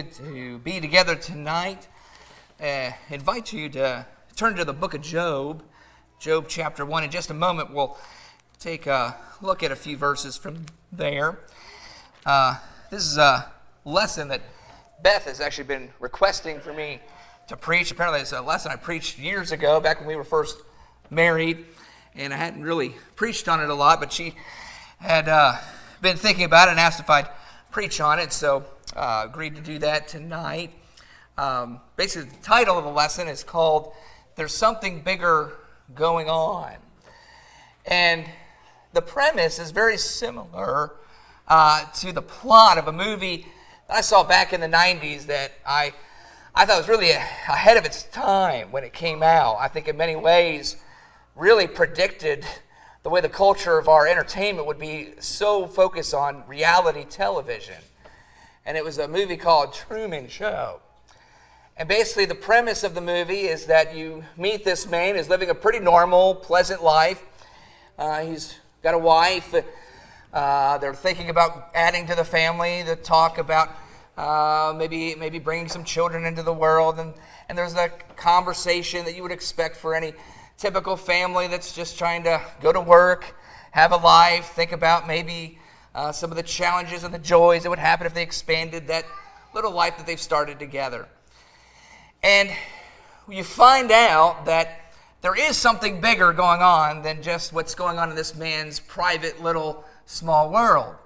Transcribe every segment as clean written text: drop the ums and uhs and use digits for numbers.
good to be together tonight. Invite you to turn to the book of Job, Job chapter 1. In just a moment, we'll take a look at a few verses from there. This is a lesson that Beth has actually been requesting for me to preach. Apparently, it's a lesson I preached years ago, back when we were first married, and I hadn't really preached on it a lot, but she had been thinking about it and asked if I'd preach on it, so agreed to do that tonight. Basically, the title of the lesson is called "There's Something Bigger Going On," and the premise is very similar to the plot of a movie that I saw back in the 90s that I thought was really ahead of its time when it came out. I think in many ways really predicted the way the culture of our entertainment would be so focused on reality television. And it was a movie called Truman Show. And basically the premise of the movie is that you meet this man who's living a pretty normal, pleasant life. He's got a wife. They're thinking about adding to the family. They talk about maybe bringing some children into the world. And there's that conversation that you would expect for any typical family that's just trying to go to work, have a life, think about maybe some of the challenges and the joys that would happen if they expanded that little life that they've started together. And you find out that there is something bigger going on than just what's going on in this man's private little small world.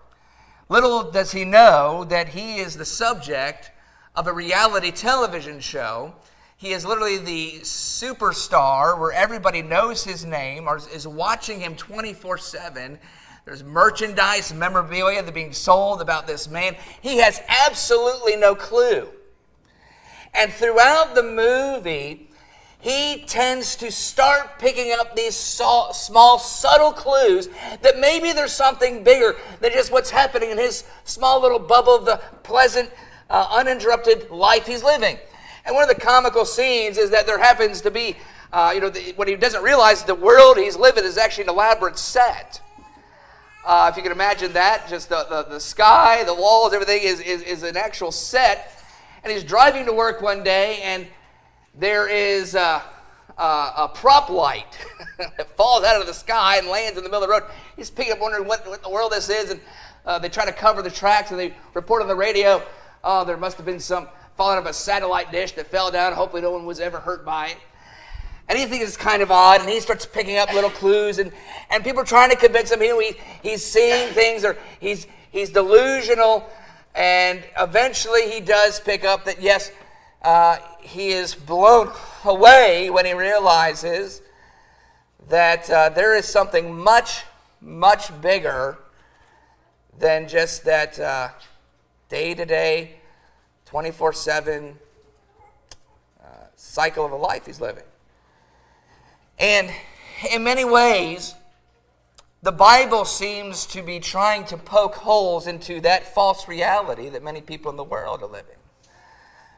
Little does he know that he is the subject of a reality television show. He is literally the superstar where everybody knows his name or is watching him 24/7. There's merchandise, memorabilia that are being sold about this man. He has absolutely no clue. And throughout the movie, he tends to start picking up these small, subtle clues that maybe there's something bigger than just what's happening in his small little bubble of the pleasant, uninterrupted life he's living. And one of the comical scenes is that there happens to be, what he doesn't realize is the world he's living is actually an elaborate set. If you can imagine that, just the sky, the walls, everything is an actual set. And he's driving to work one day, and there is a prop light that falls out of the sky and lands in the middle of the road. He's picking up, wondering what in the world this is, and they try to cover the tracks, and they report on the radio, there must have been some falling out of a satellite dish that fell down. Hopefully no one was ever hurt by it. And he thinks it's kind of odd, and he starts picking up little clues, and people are trying to convince him he's seeing things, or he's delusional, and eventually he does pick up that, yes, he is blown away when he realizes that there is something much, much bigger than just that day-to-day, 24/7 cycle of a life he's living. And in many ways, the Bible seems to be trying to poke holes into that false reality that many people in the world are living.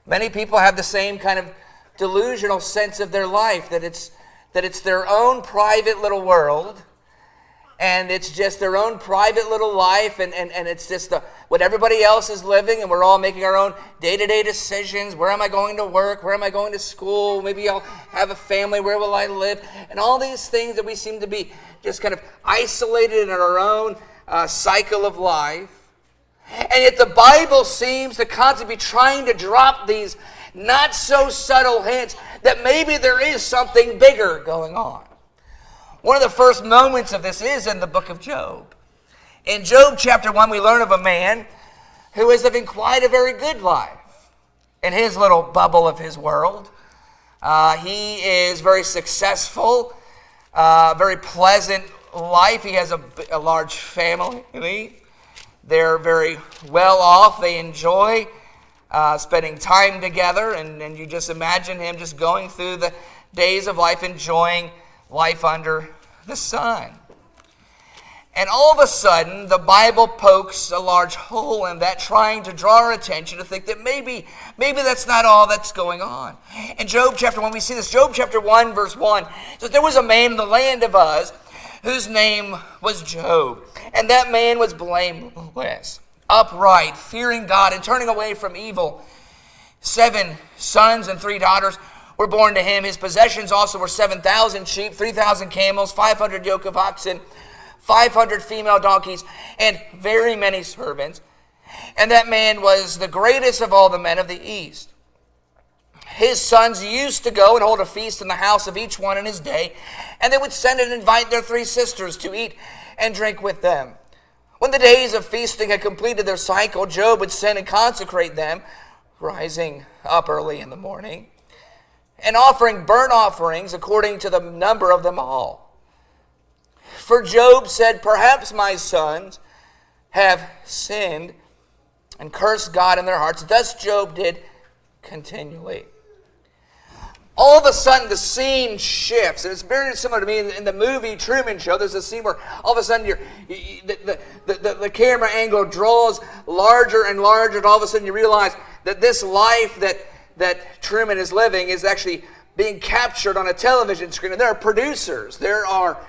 Many people have the same kind of delusional sense of their life, that it's their own private little world, and it's just their own private little life, and it's just what everybody else is living, and we're all making our own day-to-day decisions. Where am I going to work? Where am I going to school? Maybe I'll have a family. Where will I live? And all these things that we seem to be just kind of isolated in our own cycle of life. And yet the Bible seems to constantly be trying to drop these not so subtle hints that maybe there is something bigger going on. One of the first moments of this is in the book of Job. In Job chapter 1, we learn of a man who is living quite a very good life in his little bubble of his world. He is very successful, very pleasant life. He has a large family. They're very well off. They enjoy spending time together. And you just imagine him just going through the days of life, enjoying life under the sun. And all of a sudden, the Bible pokes a large hole in that, trying to draw our attention to think that maybe that's not all that's going on. In Job chapter 1, we see this. Job chapter 1, verse 1 says, "There was a man in the land of Uz whose name was Job. And that man was blameless, upright, fearing God, and turning away from evil. 7 sons and 3 daughters were born to him. His possessions also were 7,000 sheep, 3,000 camels, 500 yoke of oxen, 500 female donkeys, and very many servants. And that man was the greatest of all the men of the East. His sons used to go and hold a feast in the house of each one in his day, and they would send and invite their 3 sisters to eat and drink with them. When the days of feasting had completed their cycle, Job would send and consecrate them, rising up early in the morning, and offering burnt offerings according to the number of them all. For Job said, perhaps my sons have sinned and cursed God in their hearts. Thus Job did continually. All of a sudden, the scene shifts, and it's very similar to me in the movie Truman Show. There's a scene where all of a sudden the camera angle draws larger and larger, and all of a sudden you realize that this life that Truman is living is actually being captured on a television screen. And there are producers, there are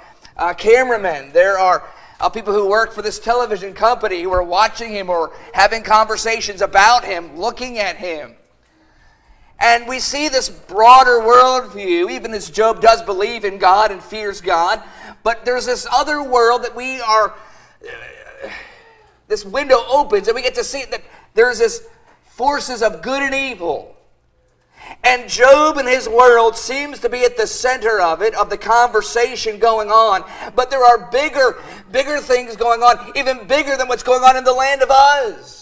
cameramen, there are people who work for this television company who are watching him or having conversations about him, looking at him. And we see this broader worldview, even as Job does believe in God and fears God. But there's this other world that we are, this window opens and we get to see that there's this forces of good and evil. And Job and his world seems to be at the center of it, of the conversation going on. But there are bigger things going on, even bigger than what's going on in the land of Uz.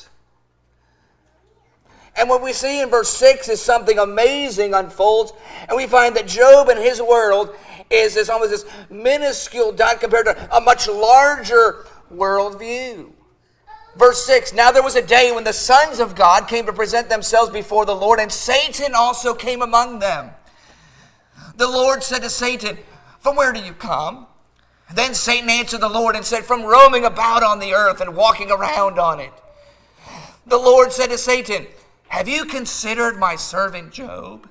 And what we see in verse 6 is something amazing unfolds. And we find that Job and his world is almost this minuscule dot compared to a much larger worldview. Verse 6, now there was a day when the sons of God came to present themselves before the Lord, and Satan also came among them. The Lord said to Satan, from where do you come? Then Satan answered the Lord and said, from roaming about on the earth and walking around on it. The Lord said to Satan, have you considered my servant Job?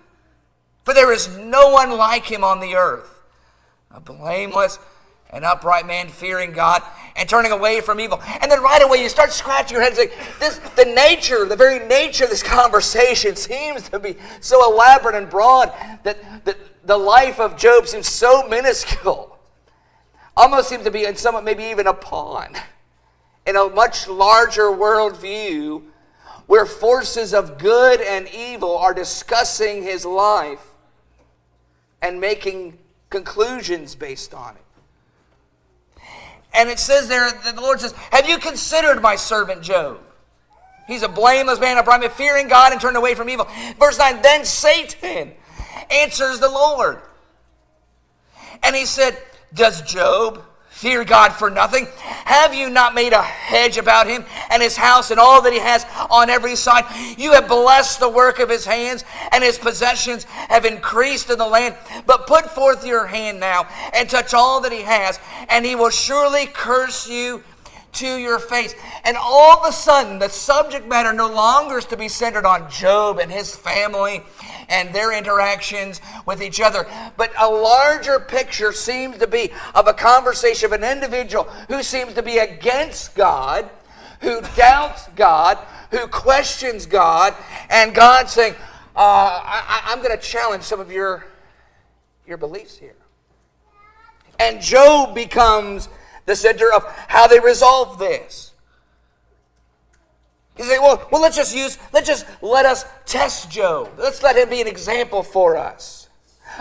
For there is no one like him on the earth, a blameless and upright man, fearing God and turning away from evil. And then right away you start scratching your head and saying, the very nature of this conversation seems to be so elaborate and broad that the life of Job seems so minuscule. Almost seems to be in somewhat maybe even a pawn in a much larger worldview, where forces of good and evil are discussing his life and making conclusions based on it. And it says there that the Lord says, have you considered my servant Job? He's a blameless man, upright man, fearing God and turned away from evil. Verse 9, then Satan answers the Lord. And he said, does Job fear God for nothing? Have you not made a hedge about him and his house and all that he has on every side? You have blessed the work of his hands, and his possessions have increased in the land. But put forth your hand now and touch all that he has, and he will surely curse you to your face. And all of a sudden, the subject matter no longer is to be centered on Job and his family and their interactions with each other. But a larger picture seems to be of a conversation of an individual who seems to be against God, who doubts God, who questions God, and God saying, I'm going to challenge some of your beliefs here. And Job becomes the center of how they resolve this. You say, well, let's just let us test Job. Let's let him be an example for us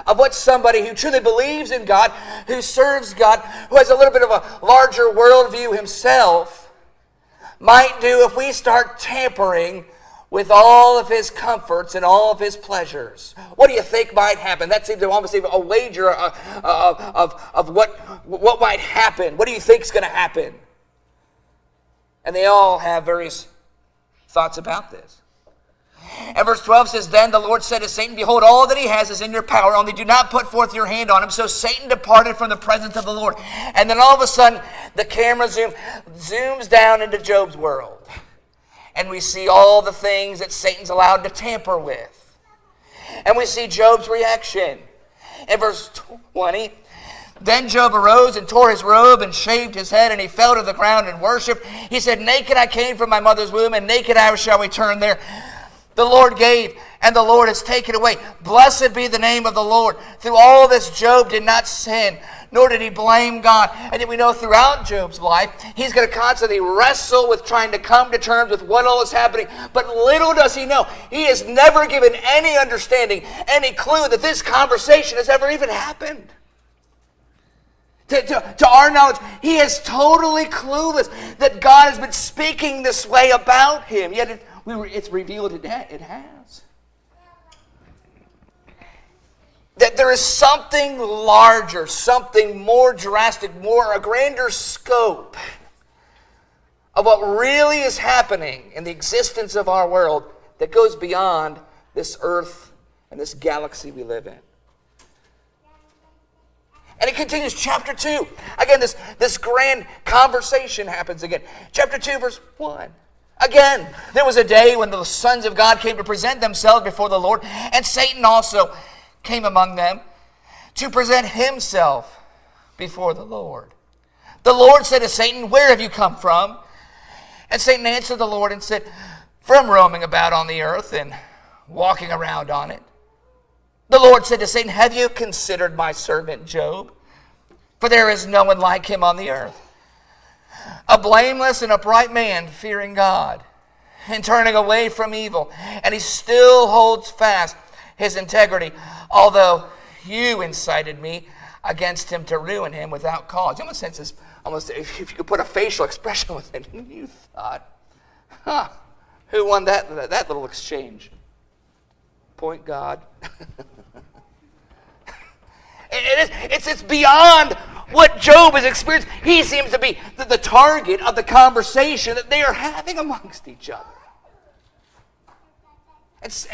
of what somebody who truly believes in God, who serves God, who has a little bit of a larger worldview himself, might do if we start tampering with all of his comforts and all of his pleasures. What do you think might happen? That seems to almost be a wager of what might happen. What do you think is going to happen? And they all have various thoughts about this. And verse 12 says, then the Lord said to Satan, behold, all that he has is in your power, only do not put forth your hand on him. So Satan departed from the presence of the Lord. And then all of a sudden, the camera zooms down into Job's world. And we see all the things that Satan's allowed to tamper with. And we see Job's reaction. In verse 20, then Job arose and tore his robe and shaved his head, and he fell to the ground and worshipped. He said, naked I came from my mother's womb, and naked I shall return there. The Lord gave, and the Lord has taken away. Blessed be the name of the Lord. Through all this, Job did not sin, nor did he blame God. And yet we know throughout Job's life, he's going to constantly wrestle with trying to come to terms with what all is happening. But little does he know, he has never given any understanding, any clue that this conversation has ever even happened. To our knowledge, he is totally clueless that God has been speaking this way about him. Yet it's revealed it has. That there is something larger, something more drastic, a grander scope of what really is happening in the existence of our world that goes beyond this earth and this galaxy we live in. And it continues, chapter 2. Again, this grand conversation happens again. Chapter 2, verse 1. Again, there was a day when the sons of God came to present themselves before the Lord, and Satan also came among them to present himself before the Lord. The Lord said to Satan, "Where have you come from?" And Satan answered the Lord and said, "From roaming about on the earth and walking around on it." The Lord said to Satan, "Have you considered my servant Job? For there is no one like him on the earth, a blameless and upright man, fearing God and turning away from evil. And he still holds fast his integrity, although you incited me against him to ruin him without cause." You almost sense this, almost if you could put a facial expression with it. You thought, who won that little exchange? Point God. It's beyond what Job has experienced. He seems to be the target of the conversation that they are having amongst each other.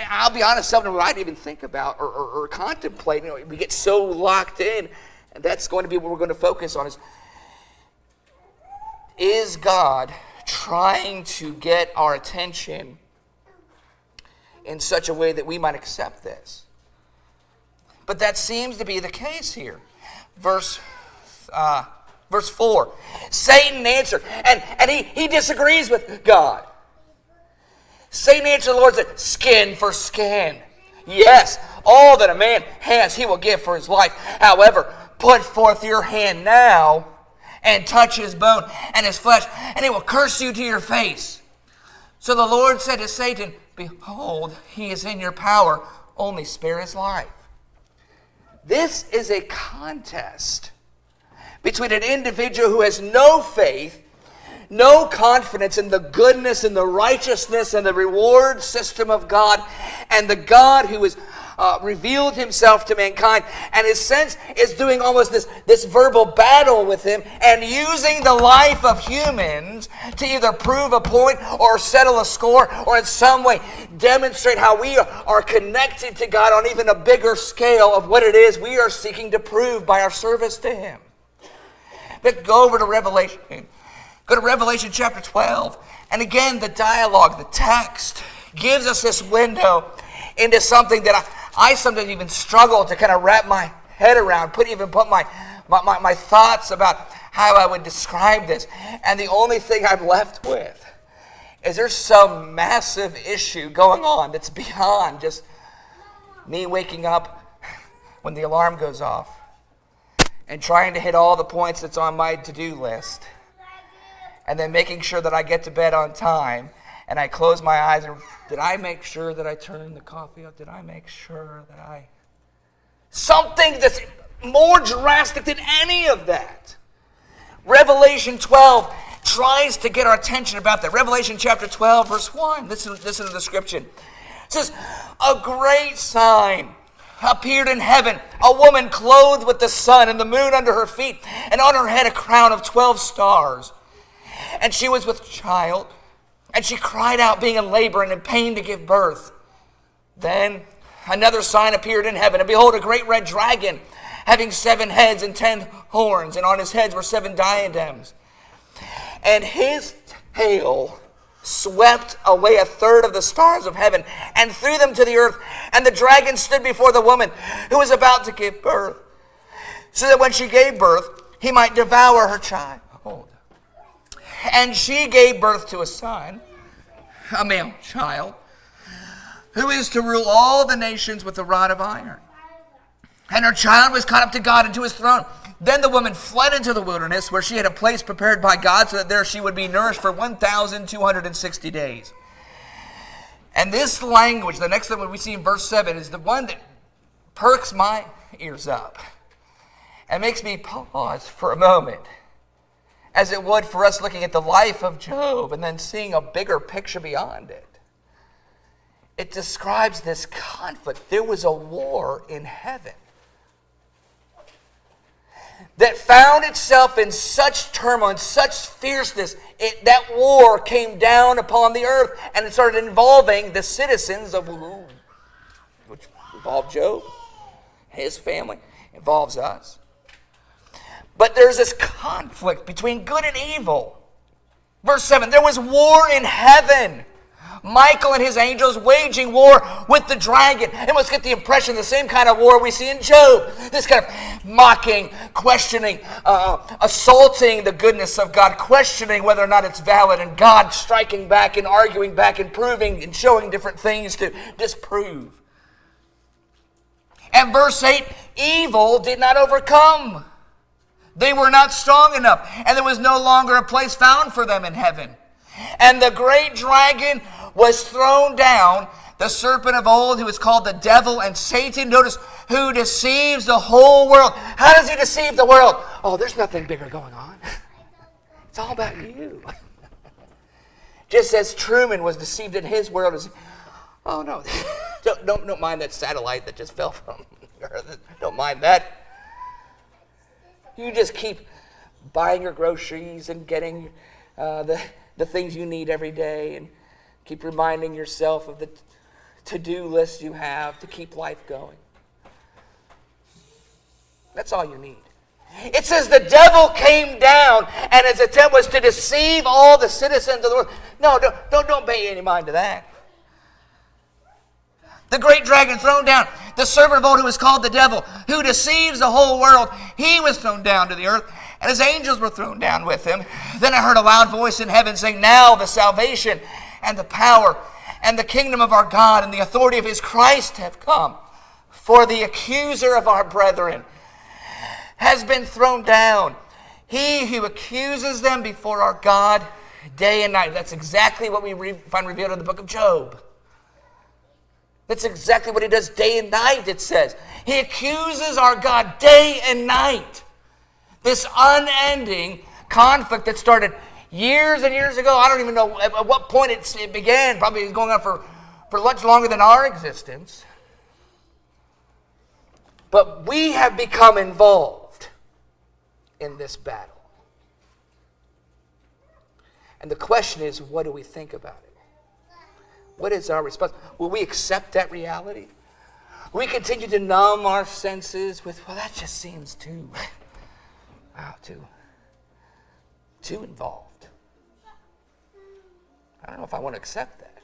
I'll be honest, something that I didn't even think about or contemplate. We get so locked in, and that's going to be what we're going to focus on. Is God trying to get our attention in such a way that we might accept this? But that seems to be the case here. Verse 4. Satan answered, and he disagrees with God. Satan answered the Lord and said, "Skin for skin. Yes, all that a man has he will give for his life. However, put forth your hand now and touch his bone and his flesh, and he will curse you to your face." So the Lord said to Satan, "Behold, he is in your power. Only spare his life." This is a contest between an individual who has no faith, no confidence in the goodness and the righteousness and the reward system of God, and the God who has revealed himself to mankind, and his sense is doing almost this verbal battle with him and using the life of humans to either prove a point or settle a score or in some way demonstrate how we are connected to God on even a bigger scale of what it is we are seeking to prove by our service to him. But go over to Revelation. Go to Revelation chapter 12. And again, the dialogue, the text gives us this window into something that I sometimes even struggle to kind of wrap my head around, put my thoughts about how I would describe this. And the only thing I'm left with is there's some massive issue going on that's beyond just me waking up when the alarm goes off and trying to hit all the points that's on my to-do list, and then making sure that I get to bed on time, and I close my eyes and did I make sure that I turned the coffee up? Did I make sure that I... Something that's more drastic than any of that. Revelation 12 tries to get our attention about that. Revelation chapter 12, verse 1. Listen to the description. It says, "A great sign appeared in heaven, a woman clothed with the sun and the moon under her feet, and on her head a crown of 12 stars. And she was with child, and she cried out, being in labor and in pain to give birth. Then another sign appeared in heaven, and behold, a great red dragon, having 7 heads and 10 horns, and on his heads were 7 diadems. And his tail swept away 1/3 of the stars of heaven and threw them to the earth. And the dragon stood before the woman who was about to give birth, so that when she gave birth, he might devour her child. And she gave birth to a son, a male child. who is to rule all the nations with a rod of iron. And her child was caught up to God and to his throne. Then the woman fled into the wilderness, where she had a place prepared by God, so that there she would be nourished for 1,260 days. And this language, the next one we see in verse 7, is the one that perks my ears up and makes me pause for a moment, as it would for us looking at the life of Job and then seeing a bigger picture beyond it. It describes this conflict. There was a war in heaven that found itself in such turmoil, in such fierceness. That war came down upon the earth, and it started involving the citizens of which involved Job, his family, involves us. But there's this conflict between good and evil. Verse 7, there was war in heaven. Michael and his angels waging war with the dragon. And let's get the impression, the same kind of war we see in Job. This kind of mocking, questioning, assaulting the goodness of God, questioning whether or not it's valid, and God striking back and arguing back and proving and showing different things to disprove. And verse 8, evil did not overcome. They were not strong enough, and there was no longer a place found for them in heaven. And the great dragon was thrown down, the serpent of old, who is called the devil and Satan. Notice, who deceives the whole world. How does he deceive the world? Oh, there's nothing bigger going on. It's all about you. Just as Truman was deceived in his world. Oh, no. Don't mind that satellite that just fell from Earth. Don't mind that. You just keep buying your groceries and getting the things you need every day, and keep reminding yourself of the to-do list you have to keep life going. That's all you need. It says the devil came down, and his attempt was to deceive all the citizens of the world. No, don't pay any mind to that. The great dragon thrown down, the serpent of old, who is called the devil, who deceives the whole world, he was thrown down to the earth, and his angels were thrown down with him. Then I heard a loud voice in heaven saying, now the salvation and the power and the kingdom of our God and the authority of his Christ have come. For the accuser of our brethren has been thrown down, he who accuses them before our God day and night. That's exactly what we find revealed in the book of Job. That's exactly what he does day and night, it says. He accuses our God day and night. This unending conflict that started years and years ago. I don't even know at what point it began. Probably it's going on for much longer than our existence. But we have become involved in this battle. And the question is, what do we think about it? What is our response? Will we accept that reality? Will we continue to numb our senses with, well, that just seems too involved. I don't know if I want to accept that.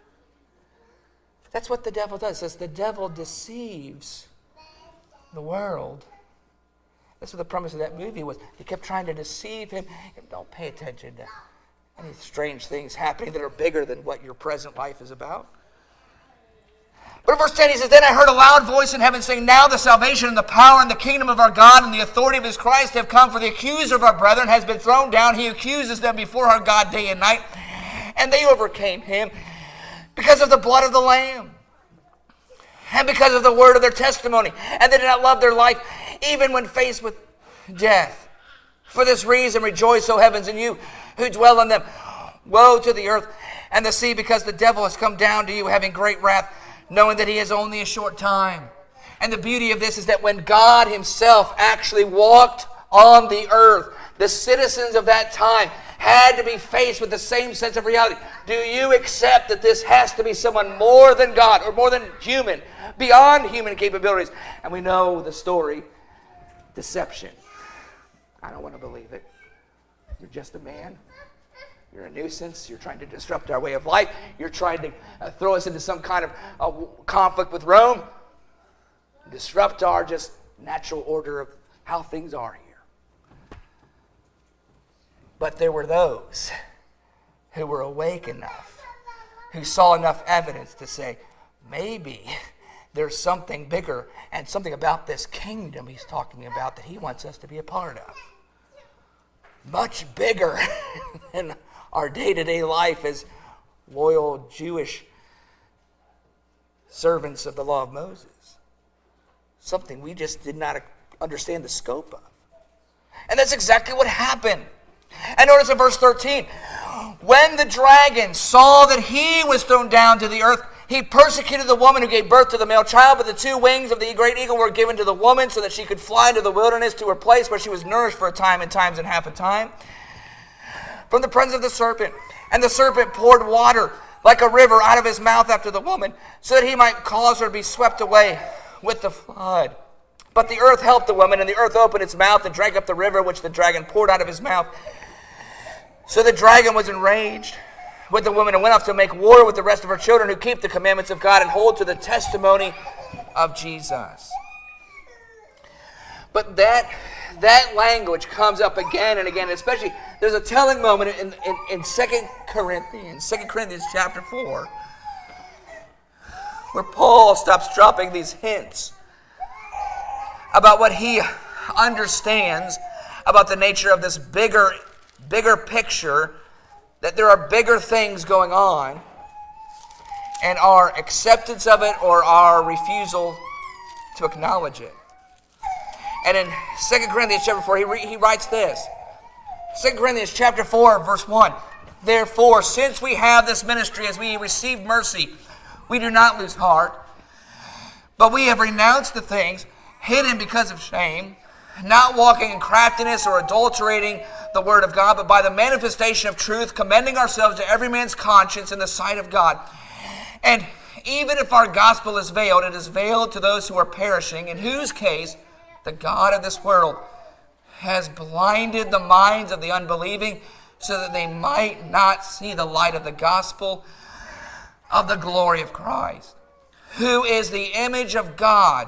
That's what the devil does. As the devil deceives the world. That's what the premise of that movie was. He kept trying to deceive him. Don't pay attention to any strange things happening that are bigger than what your present life is about. But in verse 10 he says, then I heard a loud voice in heaven saying, now the salvation and the power and the kingdom of our God and the authority of his Christ have come, for the accuser of our brethren has been thrown down. He accuses them before our God day and night. And they overcame him because of the blood of the Lamb and because of the word of their testimony. And they did not love their life even when faced with death. For this reason rejoice, O heavens, and you who dwell in them. Woe to the earth and the sea, because the devil has come down to you having great wrath, knowing that he has only a short time. And the beauty of this is that when God himself actually walked on the earth, the citizens of that time had to be faced with the same sense of reality. Do you accept that this has to be someone more than God, or more than human, beyond human capabilities? And we know the story, deception. I don't want to believe it. You're just a man. You're a nuisance. You're trying to disrupt our way of life. You're trying to throw us into some kind of conflict with Rome. Disrupt our just natural order of how things are here. But there were those who were awake enough, who saw enough evidence to say, maybe there's something bigger and something about this kingdom he's talking about that he wants us to be a part of. Much bigger than our day-to-day life as loyal Jewish servants of the law of Moses. Something we just did not understand the scope of. And that's exactly what happened. And notice in verse 13, when the dragon saw that he was thrown down to the earth, he persecuted the woman who gave birth to the male child, but the two wings of the great eagle were given to the woman so that she could fly into the wilderness to her place where she was nourished for a time and times and half a time from the presence of the serpent. And the serpent poured water like a river out of his mouth after the woman, so that he might cause her to be swept away with the flood. But the earth helped the woman, and the earth opened its mouth and drank up the river which the dragon poured out of his mouth. So the dragon was enraged with the woman and went off to make war with the rest of her children who keep the commandments of God and hold to the testimony of Jesus. But that language comes up again and again, especially there's a telling moment in 2 Corinthians chapter 4, where Paul stops dropping these hints about what he understands about the nature of this bigger picture, that there are bigger things going on, and our acceptance of it or our refusal to acknowledge it. And in 2 Corinthians chapter 4, he writes this. 2 Corinthians chapter 4, verse 1. Therefore, since we have this ministry, as we receive mercy, we do not lose heart, but we have renounced the things hidden because of shame, not walking in craftiness or adulterating the word of God, but by the manifestation of truth, commending ourselves to every man's conscience in the sight of God. And even if our gospel is veiled, it is veiled to those who are perishing, in whose case the God of this world has blinded the minds of the unbelieving, so that they might not see the light of the gospel of the glory of Christ, who is the image of God.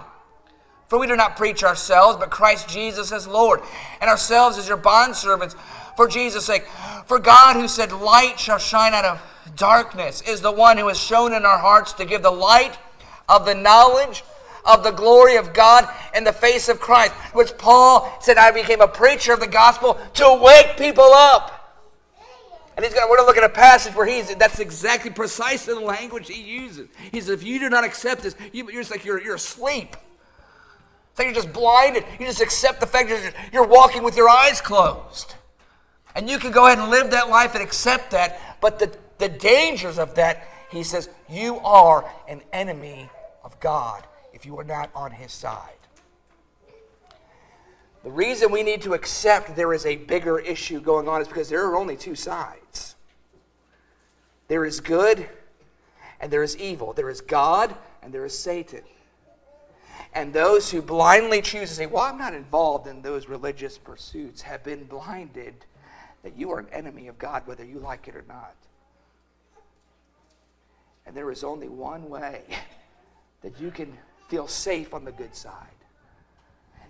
For we do not preach ourselves, but Christ Jesus as Lord, and ourselves as your bondservants for Jesus' sake. For God, who said, light shall shine out of darkness, is the one who has shown in our hearts to give the light of the knowledge of the glory of God in the face of Christ, which Paul said, I became a preacher of the gospel to wake people up. And we're going to look at a passage where that's exactly precisely the language he uses. He says, if you do not accept this, you're just like you're asleep. It's like you're just blinded. You just accept the fact that you're walking with your eyes closed. And you can go ahead and live that life and accept that. But the dangers of that, he says, you are an enemy of God if you are not on his side. The reason we need to accept there is a bigger issue going on is because there are only two sides. There is good and there is evil. There is God and there is Satan. And those who blindly choose to say, well, I'm not involved in those religious pursuits, have been blinded that you are an enemy of God, whether you like it or not. And there is only one way that you can feel safe on the good side.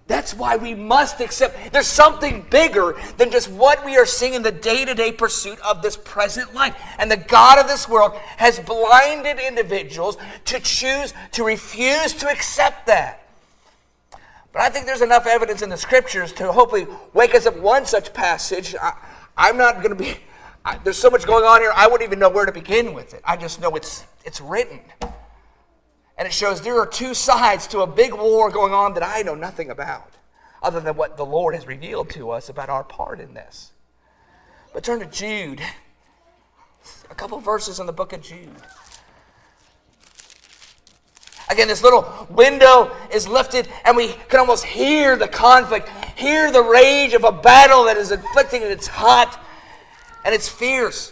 That's why we must accept there's something bigger than just what we are seeing in the day-to-day pursuit of this present life. And the God of this world has blinded individuals to choose to refuse to accept that. But I think there's enough evidence in the scriptures to hopefully wake us up one such passage. I'm not going to be, there's so much going on here, I wouldn't even know where to begin with it. I just know it's written. And it shows there are two sides to a big war going on that I know nothing about, other than what the Lord has revealed to us about our part in this. But turn to Jude. A couple verses in the book of Jude. Again, this little window is lifted, and we can almost hear the conflict, hear the rage of a battle that is inflicting, and it's hot, and it's fierce.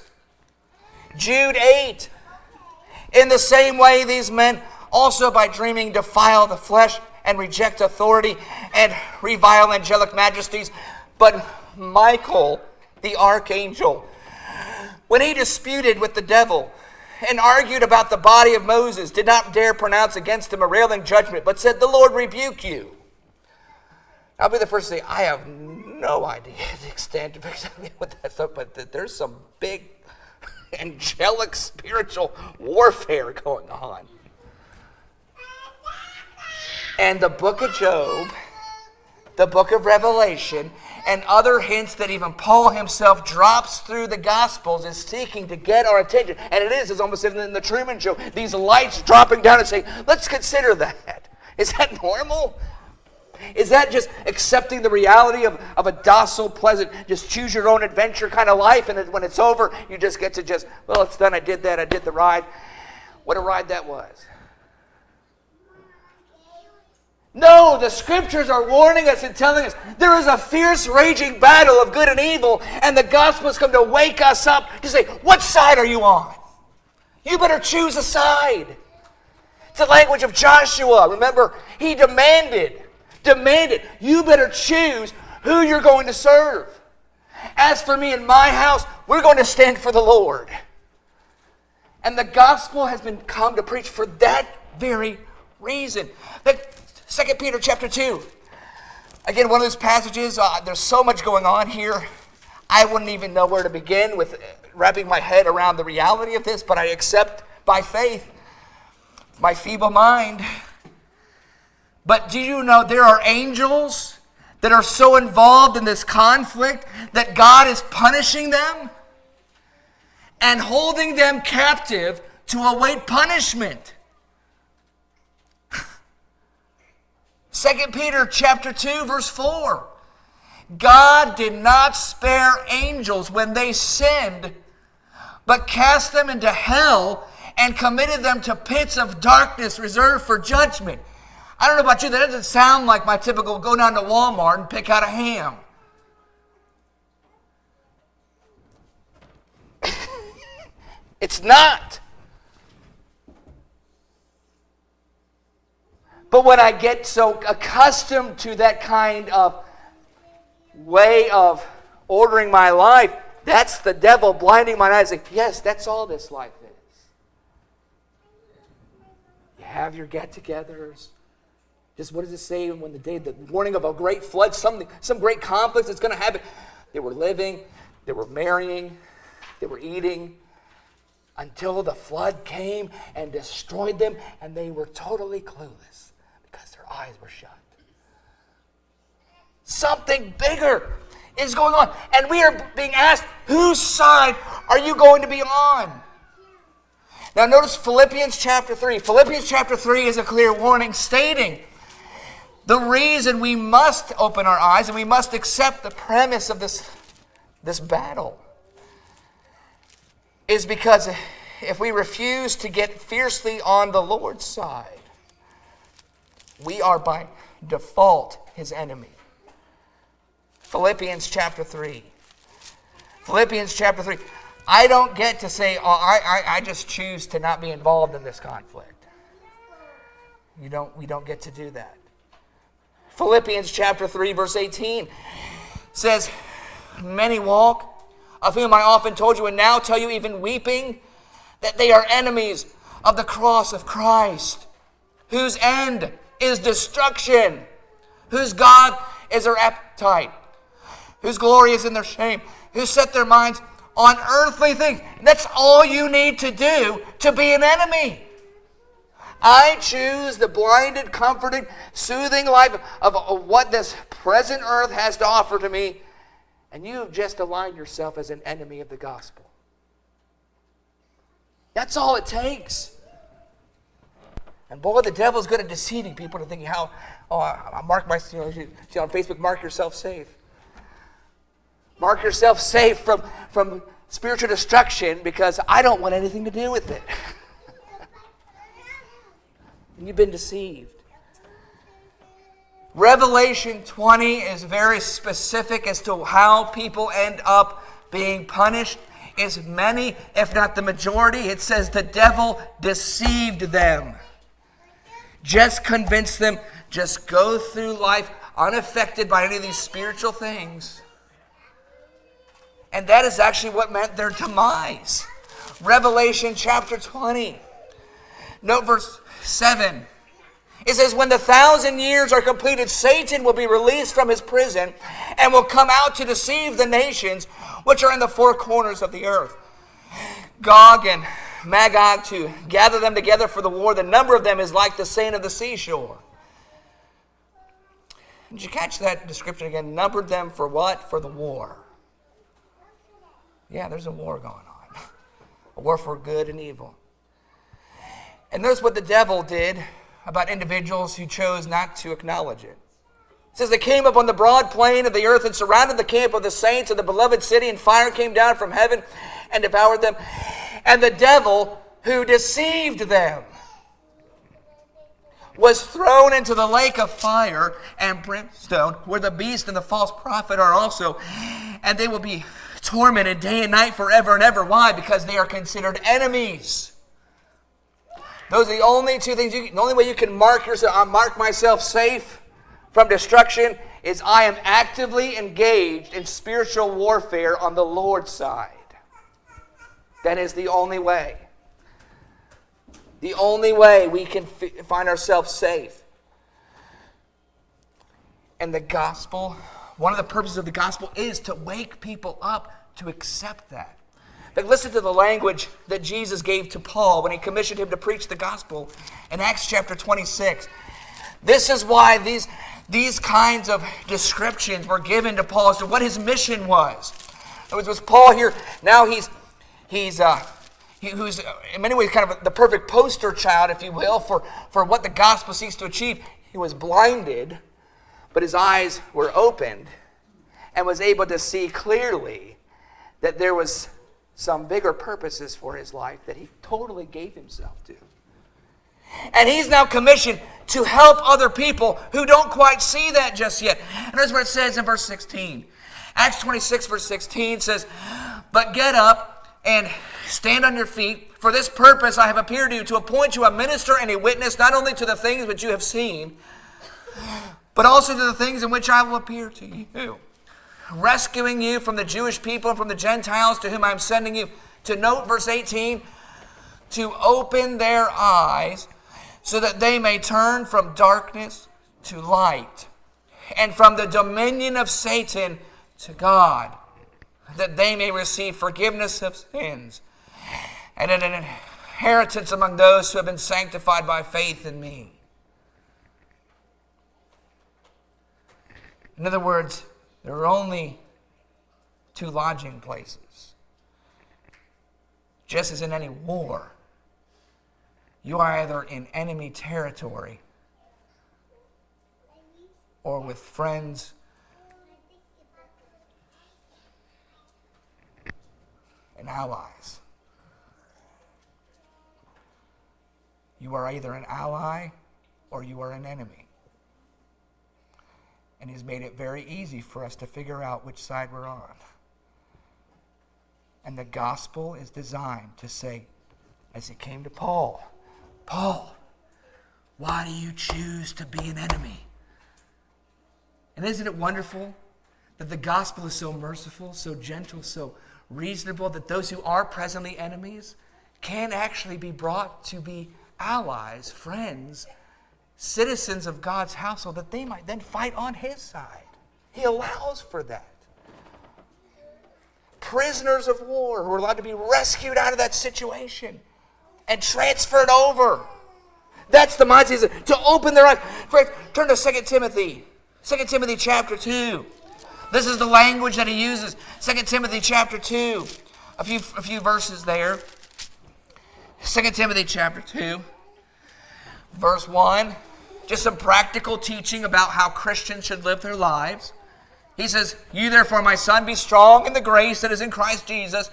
Jude 8. In the same way, these men also by dreaming defile the flesh and reject authority and revile angelic majesties. But Michael, the archangel, when he disputed with the devil and argued about the body of Moses, did not dare pronounce against him a railing judgment, but said, the Lord rebuke you. I'll be the first to say, I have no idea the extent of exactly what that's up, but there's some big angelic spiritual warfare going on. And the book of Job, the book of Revelation, and other hints that even Paul himself drops through the Gospels is seeking to get our attention. And it is, it's almost in the Truman Show, these lights dropping down and saying, let's consider that. Is that normal? Is that just accepting the reality of a docile, pleasant, just choose your own adventure kind of life, and then when it's over, you just get to just, well, it's done, I did that, I did the ride. What a ride that was. No, the scriptures are warning us and telling us there is a fierce raging battle of good and evil, and the gospel has come to wake us up to say, what side are you on? You better choose a side. It's the language of Joshua. Remember, he demanded, you better choose who you're going to serve. As for me and my house, we're going to stand for the Lord. And the gospel has been come to preach for that very reason. That 2 Peter chapter 2. Again, one of those passages, there's so much going on here. I wouldn't even know where to begin with wrapping my head around the reality of this, but I accept by faith, my feeble mind. But do you know there are angels that are so involved in this conflict that God is punishing them and holding them captive to await punishment? 2 Peter chapter 2, verse 4. God did not spare angels when they sinned, but cast them into hell and committed them to pits of darkness reserved for judgment. I don't know about you, that doesn't sound like my typical go down to Walmart and pick out a ham. It's not. But when I get so accustomed to that kind of way of ordering my life, that's the devil blinding my eyes. Like, yes, that's all this life is. You have your get-togethers. Just what does it say when the warning of a great flood, some great conflict that's going to happen? They were living, they were marrying, they were eating, until the flood came and destroyed them, and they were totally clueless. Eyes were shut. Something bigger is going on. And we are being asked, whose side are you going to be on? Now notice Philippians chapter 3. Philippians chapter 3 is a clear warning stating the reason we must open our eyes and we must accept the premise of this battle is because if we refuse to get fiercely on the Lord's side, we are by default his enemy. Philippians chapter 3. Philippians chapter 3. I don't get to say, I just choose to not be involved in this conflict. We don't get to do that. Philippians chapter 3 verse 18 says, many walk, of whom I often told you and now tell you even weeping, that they are enemies of the cross of Christ, whose end is destruction, whose God is their appetite, whose glory is in their shame, who set their minds on earthly things. That's all you need to do to be an enemy. I choose the blinded, comforted, soothing life of what this present earth has to offer to me, and you have just aligned yourself as an enemy of the gospel. That's all it takes. And boy, the devil's good at deceiving people to thinking I mark my, see on Facebook, mark yourself safe. Mark yourself safe from spiritual destruction because I don't want anything to do with it. And you've been deceived. Revelation 20 is very specific as to how people end up being punished. Is many, if not the majority. It says the devil deceived them. Just convince them, just go through life unaffected by any of these spiritual things. And that is actually what meant their demise. Revelation chapter 20. Note verse 7. It says, when the 1,000 years are completed, Satan will be released from his prison and will come out to deceive the nations which are in the four corners of the earth. Gog and Magog, to gather them together for the war. The number of them is like the sand of the seashore. Did you catch that description again? Numbered them for what? For the war. Yeah, there's a war going on. A war for good and evil. And notice what the devil did about individuals who chose not to acknowledge it. It says, they came up on the broad plain of the earth and surrounded the camp of the saints of the beloved city, and fire came down from heaven and devoured them. And the devil who deceived them was thrown into the lake of fire and brimstone, where the beast and the false prophet are also. And they will be tormented day and night forever and ever. Why? Because they are considered enemies. Those are the only two things. The only way you can mark myself safe from destruction is I am actively engaged in spiritual warfare on the Lord's side. That is the only way. The only way we can find ourselves safe. And the gospel, one of the purposes of the gospel is to wake people up to accept that. But listen to the language that Jesus gave to Paul when he commissioned him to preach the gospel in Acts chapter 26. This is why these kinds of descriptions were given to Paul as to what his mission was. It was Paul here. Now he's who's in many ways kind of the perfect poster child, if you will, for what the gospel seeks to achieve. He was blinded, but his eyes were opened and was able to see clearly that there was some bigger purposes for his life that he totally gave himself to. And he's now commissioned to help other people who don't quite see that just yet. And that's what it says in verse 16. Acts 26 verse 16 says, "But get up and stand on your feet. For this purpose I have appeared to you, to appoint you a minister and a witness, not only to the things which you have seen, but also to the things in which I will appear to you, rescuing you from the Jewish people and from the Gentiles to whom I am sending you." To note verse 18, to open their eyes so that they may turn from darkness to light and from the dominion of Satan to God, that they may receive forgiveness of sins and an inheritance among those who have been sanctified by faith in me. In other words, there are only two lodging places. Just as in any war, you are either in enemy territory or with friends and allies. You are either an ally or you are an enemy. And he's made it very easy for us to figure out which side we're on. And the gospel is designed to say, as it came to Paul, Paul, why do you choose to be an enemy? And isn't it wonderful that the gospel is so merciful, so gentle, so reasonable, that those who are presently enemies can actually be brought to be allies, friends, citizens of God's household, that they might then fight on his side. He allows for that. Prisoners of war who are allowed to be rescued out of that situation and transferred over. That's the mindset, to open their eyes. Turn to 2 Timothy. 2 Timothy chapter 2. This is the language that he uses. 2 Timothy chapter 2. A few verses there. 2 Timothy chapter 2. Verse 1. Just some practical teaching about how Christians should live their lives. He says, "You therefore, my son, be strong in the grace that is in Christ Jesus.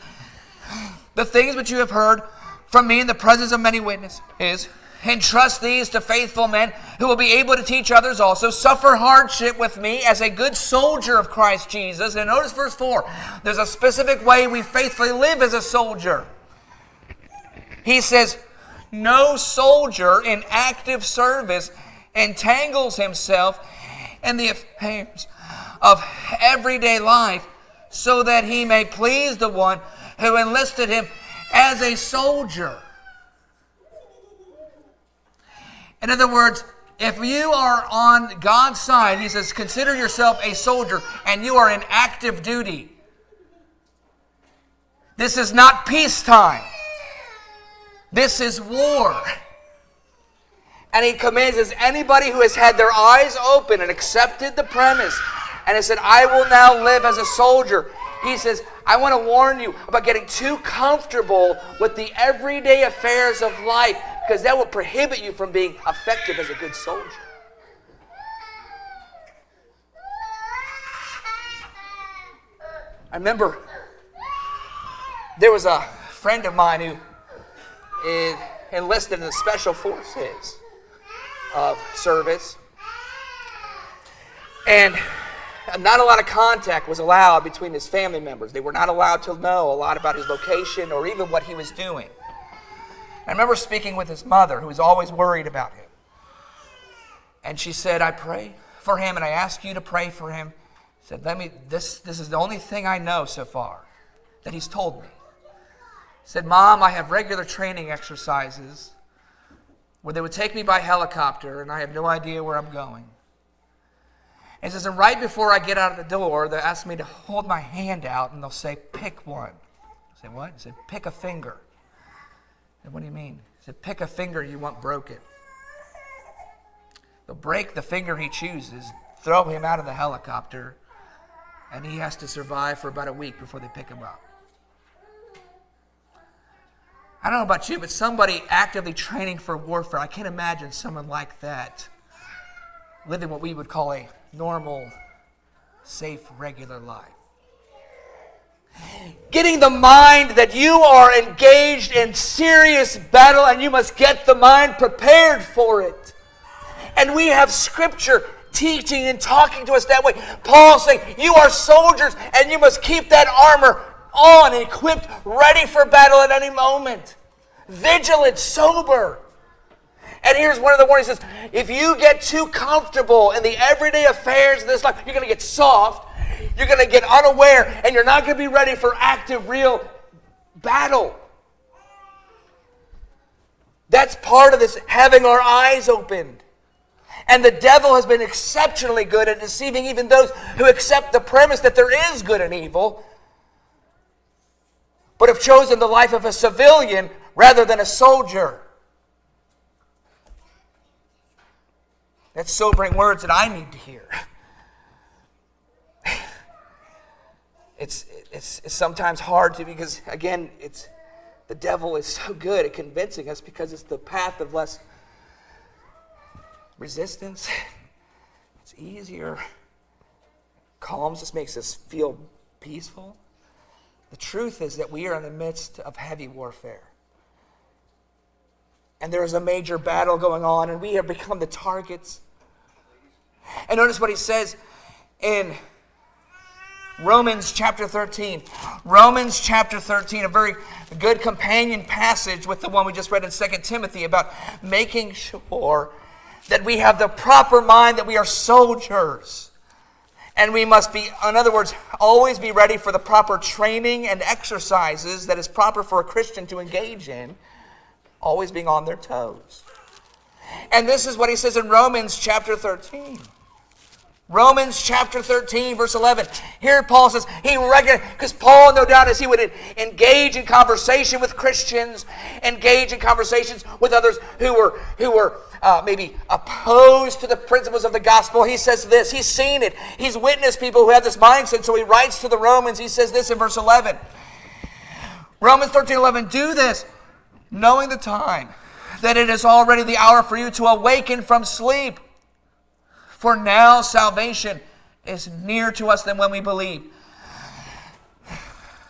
The things which you have heard from me in the presence of many witnesses, entrust these to faithful men who will be able to teach others also. Suffer hardship with me as a good soldier of Christ Jesus." And notice verse 4. There's a specific way we faithfully live as a soldier. He says, "No soldier in active service entangles himself in the affairs of everyday life, so that he may please the one who enlisted him as a soldier." In other words, if you are on God's side, he says, consider yourself a soldier, and you are in active duty. This is not peacetime. This is war. And he commands us, anybody who has had their eyes open and accepted the premise and has said, I will now live as a soldier. He says, I want to warn you about getting too comfortable with the everyday affairs of life, because that will prohibit you from being effective as a good soldier. I remember there was a friend of mine who enlisted in the Special Forces of service. And not a lot of contact was allowed between his family members. They were not allowed to know a lot about his location or even what he was doing. I remember speaking with his mother, who was always worried about him. And she said, I pray for him, and I ask you to pray for him. She said, this is the only thing I know so far that he's told me. He said, Mom, I have regular training exercises where they would take me by helicopter, and I have no idea where I'm going. And he says, and right before I get out of the door, they ask me to hold my hand out, and they'll say, pick one. I said, what? He said, pick a finger. I said, what do you mean? He said, pick a finger you want broken. They'll break the finger he chooses, throw him out of the helicopter, and he has to survive for about a week before they pick him up. I don't know about you, but somebody actively training for warfare, I can't imagine someone like that living what we would call a normal, safe, regular life. Getting the mind that you are engaged in serious battle and you must get the mind prepared for it. And we have Scripture teaching and talking to us that way. Paul saying, you are soldiers and you must keep that armor on and equipped, ready for battle at any moment. Vigilant, sober. And here's one of the warnings. He says, if you get too comfortable in the everyday affairs of this life, you're going to get soft, you're going to get unaware, and you're not going to be ready for active, real battle. That's part of this having our eyes opened. And the devil has been exceptionally good at deceiving even those who accept the premise that there is good and evil, but have chosen the life of a civilian rather than a soldier. That's sobering words that I need to hear. It's sometimes hard to, because again, the devil is so good at convincing us because it's the path of less resistance. It's easier. Calms us, makes us feel peaceful. The truth is that we are in the midst of heavy warfare. And there is a major battle going on, and we have become the targets. And notice what he says in Romans chapter 13. Romans chapter 13, a very good companion passage with the one we just read in 2 Timothy about making sure that we have the proper mind, that we are soldiers. And we must be, in other words, always be ready for the proper training and exercises that is proper for a Christian to engage in, always being on their toes. And this is what he says in Romans chapter 13. Romans chapter 13, verse 11. Here Paul says, because Paul, no doubt, as he would engage in conversation with Christians, engage in conversations with others who were maybe opposed to the principles of the gospel, he says this. He's seen it. He's witnessed people who have this mindset. So he writes to the Romans. He says this in verse 11. Romans 13:11. Do this, knowing the time, that it is already the hour for you to awaken from sleep. For now salvation is nearer to us than when we believed.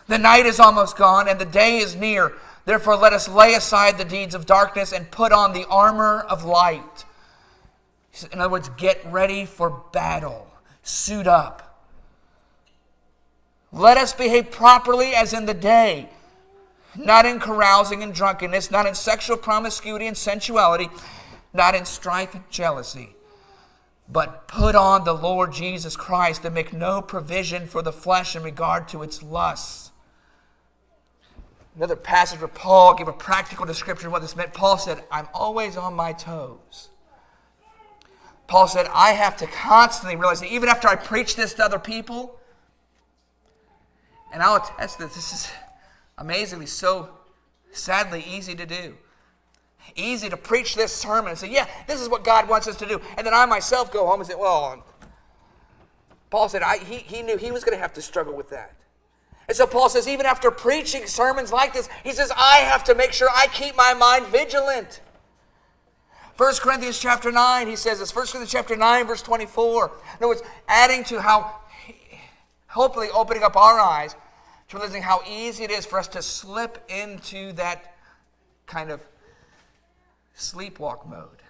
The night is almost gone and the day is near. Therefore let us lay aside the deeds of darkness and put on the armor of light. In other words, get ready for battle. Suit up. Let us behave properly as in the day, not in carousing and drunkenness, not in sexual promiscuity and sensuality, not in strife and jealousy. But put on the Lord Jesus Christ and make no provision for the flesh in regard to its lusts. Another passage where Paul gave a practical description of what this meant. Paul said, I'm always on my toes. Paul said, I have to constantly realize that even after I preach this to other people, and I'll attest that this is amazingly so sadly easy to do. Easy to preach this sermon and say, yeah, this is what God wants us to do. And then I myself go home and say, well, Paul said he knew he was going to have to struggle with that. And so Paul says, even after preaching sermons like this, he says, I have to make sure I keep my mind vigilant. 1 Corinthians chapter 9, he says this, 1 Corinthians chapter 9, verse 24. In other words, adding to how, hopefully opening up our eyes to realizing how easy it is for us to slip into that kind of sleepwalk mode.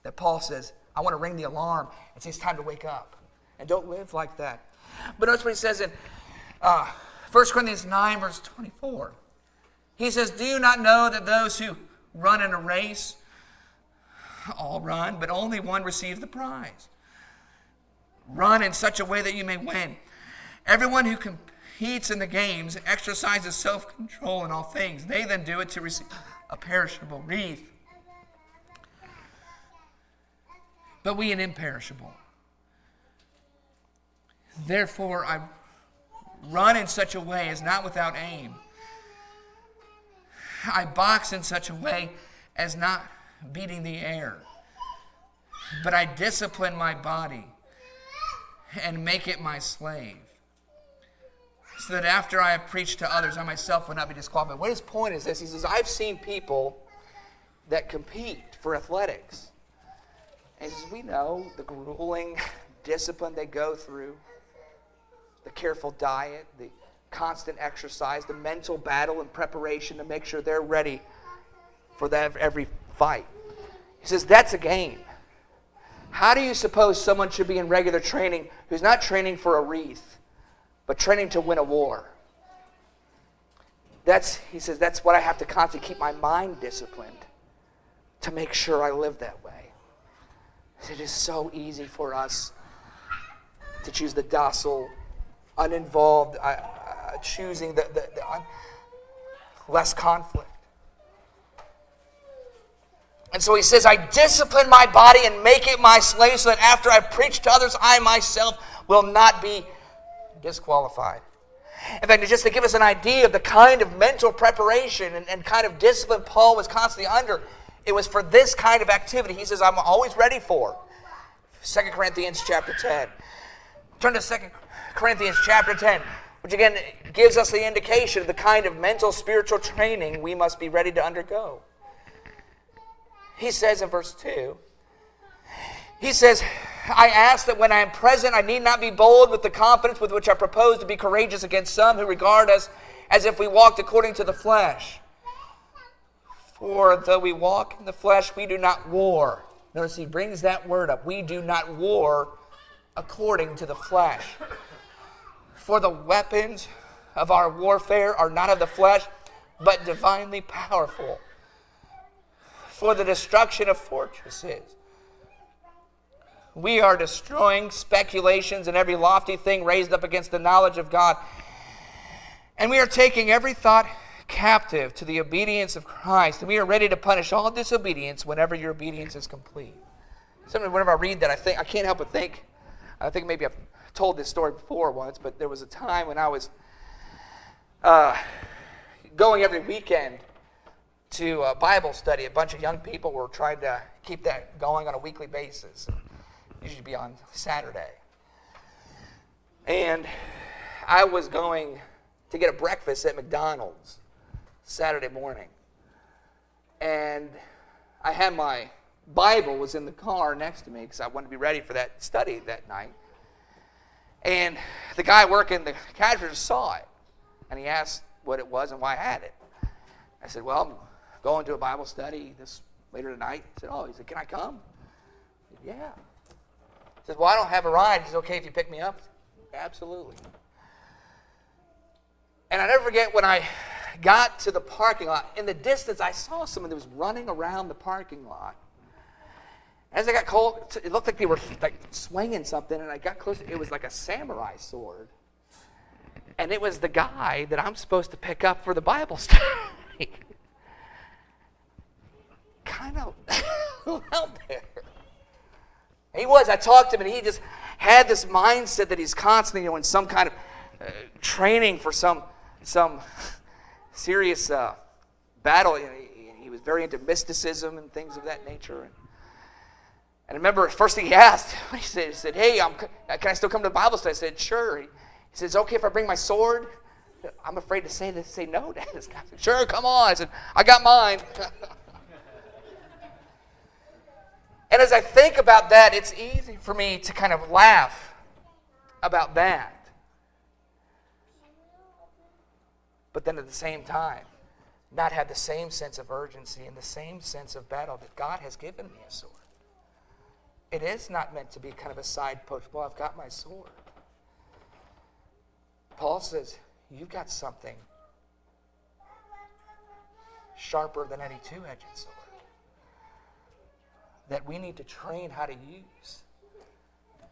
That Paul says, I want to ring the alarm and say it's time to wake up. And don't live like that. But notice what he says in 1 Corinthians 9, verse 24. He says, do you not know that those who run in a race all run, but only one receives the prize? Run in such a way that you may win. Everyone who competes in the games exercises self-control in all things. They then do it to receive a perishable wreath, but we an imperishable. Therefore, I run in such a way as not without aim. I box in such a way as not beating the air. But I discipline my body and make it my slave, so that after I have preached to others, I myself will not be disqualified. What his point is this. He says, I've seen people that compete for athletics. And he says, we know the grueling discipline they go through, the careful diet, the constant exercise, the mental battle and preparation to make sure they're ready for that every fight. He says, that's a game. How do you suppose someone should be in regular training who's not training for a wreath, but training to win a war? He says, that's what I have to constantly keep my mind disciplined to make sure I live that way. It is so easy for us to choose the docile, uninvolved, choosing the less conflict. And so he says, I discipline my body and make it my slave so that after I preach to others, I myself will not be disqualified. In fact, just to give us an idea of the kind of mental preparation and kind of discipline Paul was constantly under, it was for this kind of activity. He says, I'm always ready for 2 Corinthians chapter 10. Turn to 2 Corinthians chapter 10, which again gives us the indication of the kind of mental, spiritual training we must be ready to undergo. He says in verse 2, he says, I ask that when I am present, I need not be bold with the confidence with which I propose to be courageous against some who regard us as if we walked according to the flesh. For though we walk in the flesh, we do not war. Notice he brings that word up. We do not war according to the flesh. For the weapons of our warfare are not of the flesh, but divinely powerful, for the destruction of fortresses. We are destroying speculations and every lofty thing raised up against the knowledge of God. And we are taking every thought captive to the obedience of Christ. And we are ready to punish all disobedience whenever your obedience is complete. Sometimes whenever I read that, I can't help but think, I think maybe I've told this story before once, but there was a time when I was going every weekend to a Bible study. A bunch of young people were trying to keep that going on a weekly basis. Usually be on Saturday. And I was going to get a breakfast at McDonald's Saturday morning. And I had my Bible was in the car next to me because I wanted to be ready for that study that night. And the guy working the cashier saw it. And he asked what it was and why I had it. I said, well, I'm going to a Bible study this later tonight. He said, can I come? I said, yeah. He said, well, I don't have a ride. He said, okay if you pick me up? Said, absolutely. And I never forget when I got to the parking lot, in the distance I saw someone that was running around the parking lot. As I got close, it looked like they were like swinging something, and I got close. It was like a samurai sword. And it was the guy that I'm supposed to pick up for the Bible study. Kind of out there. He was. I talked to him, and he just had this mindset that he's constantly, in some kind of training for some serious battle. he was very into mysticism and things of that nature. And I remember the first thing he asked, he said, hey, can I still come to the Bible study? I said, sure. He said, it's okay if I bring my sword? I'm afraid to say no, Dad. I said, sure, come on. I said, I got mine. And as I think about that, it's easy for me to kind of laugh about that. But then at the same time, not have the same sense of urgency and the same sense of battle that God has given me a sword. It is not meant to be kind of a side post. Well, I've got my sword. Paul says, you've got something sharper than any two-edged sword that we need to train how to use.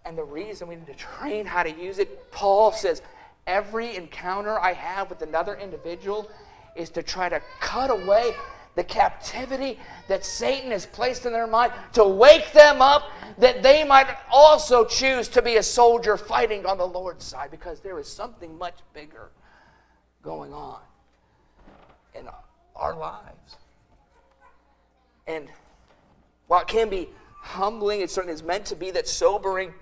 And the reason we need to train how to use it, Paul says, every encounter I have with another individual is to try to cut away the captivity that Satan has placed in their mind, to wake them up that they might also choose to be a soldier fighting on the Lord's side, because there is something much bigger going on in our lives. And while it can be humbling, it certainly is meant to be that sobering.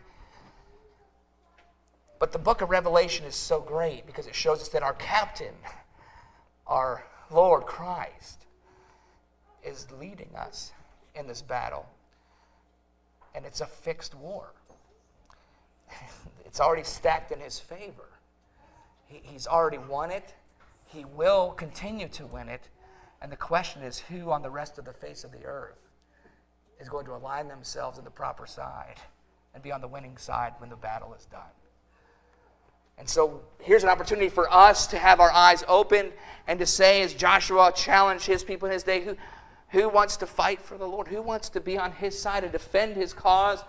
But the book of Revelation is so great because it shows us that our captain, our Lord Christ, is leading us in this battle. And it's a fixed war. It's already stacked in his favor. He's already won it. He will continue to win it. And the question is, who on the rest of the face of the earth is going to align themselves in the proper side and be on the winning side when the battle is done? And so here's an opportunity for us to have our eyes open and to say, as Joshua challenged his people in his day, who wants to fight for the Lord? Who wants to be on his side, to defend his cause,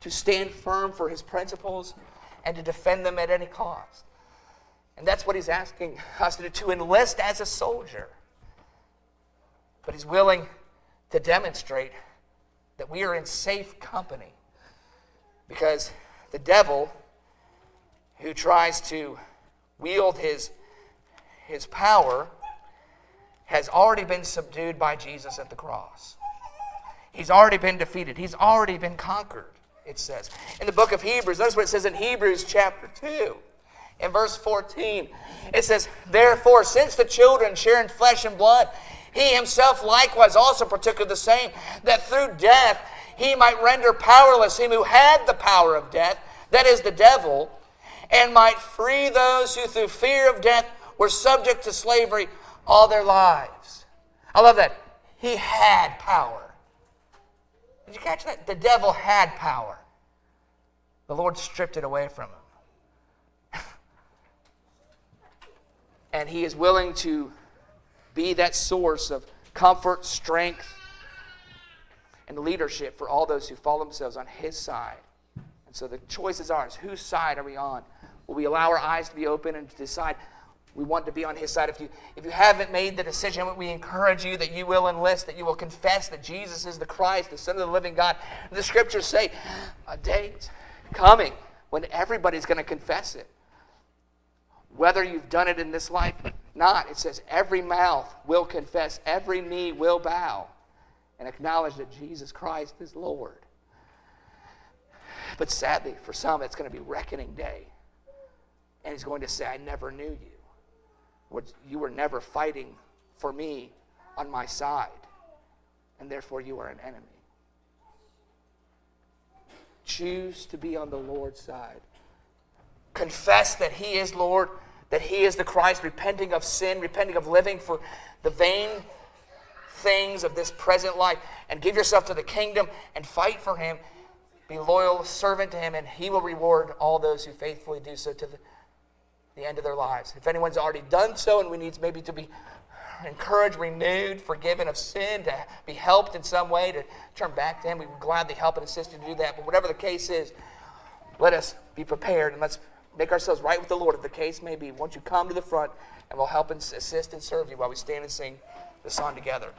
to stand firm for his principles, and to defend them at any cost? And that's what he's asking us to enlist as a soldier. But he's willing to demonstrate that we are in safe company, because the devil, who tries to wield his power, has already been subdued by Jesus at the cross. He's already been defeated. He's already been conquered, it says. In the book of Hebrews, notice what it says in Hebrews chapter 2. In verse 14, it says, therefore, since the children share in flesh and blood, he himself likewise also partook of the same, that through death he might render powerless him who had the power of death, that is the devil, and might free those who through fear of death were subject to slavery all their lives. I love that. He had power. Did you catch that? The devil had power. The Lord stripped it away from him. And he is willing to be that source of comfort, strength, and leadership for all those who fall themselves on his side. And so the choice is ours. Whose side are we on? Will we allow our eyes to be open and to decide we want to be on his side? If you haven't made the decision, we encourage you that you will enlist, that you will confess that Jesus is the Christ, the Son of the living God. The scriptures say a day's coming when everybody's going to confess it. Whether you've done it in this life or not, it says every mouth will confess, every knee will bow and acknowledge that Jesus Christ is Lord. But sadly, for some, it's going to be reckoning day. And he's going to say, I never knew you. You were never fighting for me on my side. And therefore, you are an enemy. Choose to be on the Lord's side. Confess that he is Lord, that he is the Christ, repenting of sin, repenting of living for the vain things of this present life, and give yourself to the kingdom and fight for him. Be loyal servant to him, and he will reward all those who faithfully do so to the end of their lives. If anyone's already done so and we need maybe to be encouraged, renewed, forgiven of sin, to be helped in some way, to turn back to him, we would gladly help and assist you to do that. But whatever the case is, let us be prepared and let's make ourselves right with the Lord, if the case may be. Won't you come to the front, and we'll help and assist and serve you while we stand and sing the song together.